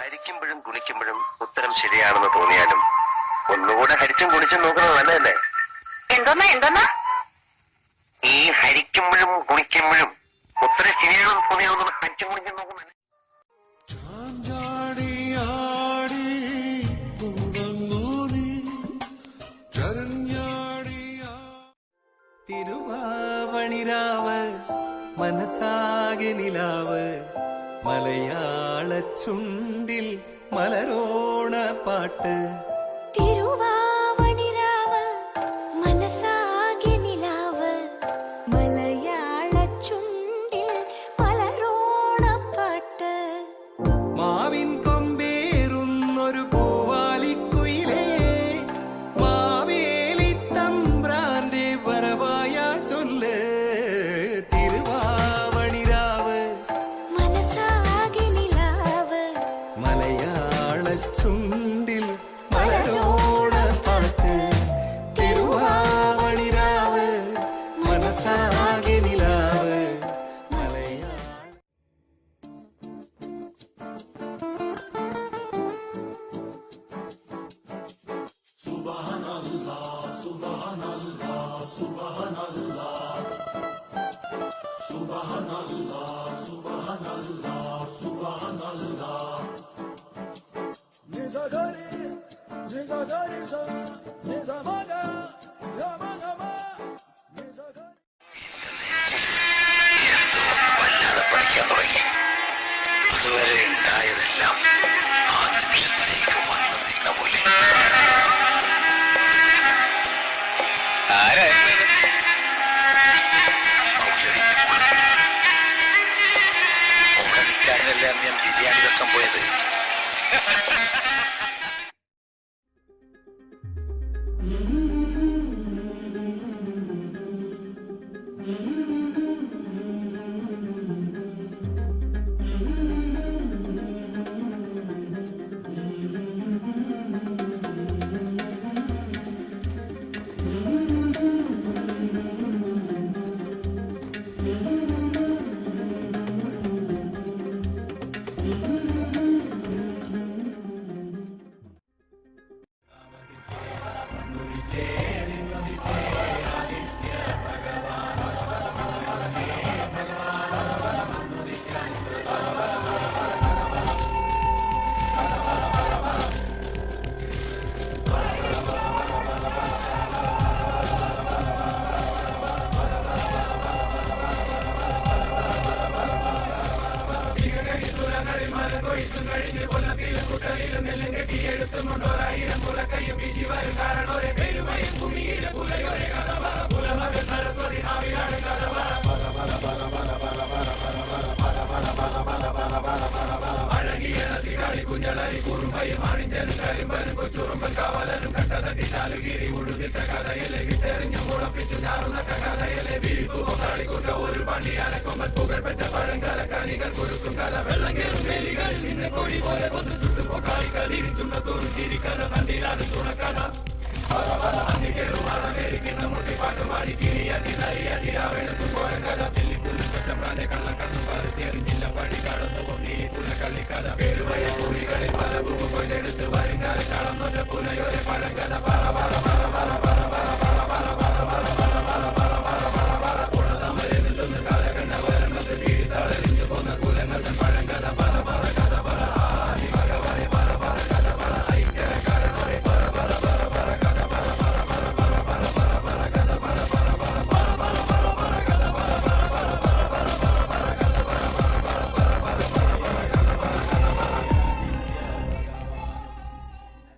ഹരിക്കുമ്പോഴും കുളിക്കുമ്പോഴും ഉത്തരം ശരിയാണെന്ന് തോന്നിയാലും ഒന്നുകൂടെ ഹരിച്ചും കുളിച്ചും നോക്കുന്നത് നല്ലതല്ലേ? എന്തോന്നാ ഈ ഹരിക്കുമ്പോഴും കുളിക്കുമ്പോഴും ഉത്തരം ശരിയാണെന്ന് തോന്നിയാൽ ഹരിച്ചും കുളിച്ചും നോക്കുന്നത്. തിരുവാവണിരാവ് മനസാകെ നിലാവ് മലയാള ചുണ്ടിൽ മലരോണ പാട്ട്. തിരുവാവണിരാവ് മനസാകെ നിലാവ് മലയാള ചുണ്ടിൽ മലരോണ പാട്ട്. മാവിൻ കൊമ്പേറുന്നൊരു പൂവാലിക്കുയിലേ മാവേലി തമ്പ്രാന്റെ വരവായ ചൊല്ല്. തിരുവാവണിരാവ് മനസാകെ നിലാവ് മലയാള ചുണ്ടിൽ മലരോണ പാട്ട്. തിരുവാവണിരാവ് മനസാകെ നിലാവ് മലയാള. വല്ലാതെ പഠിക്കാൻ തുടങ്ങി. അതുവരെ ഉണ്ടായതെല്ലാം ആ നിമിഷത്തിലേക്ക് വന്നു നിന്ന പോലെ. ആരായിരുന്നു? ഓടനിക്കാരനല്ലേ അന്ന് ഞാൻ ബിരിയാണി വെക്കാൻ പോയത്.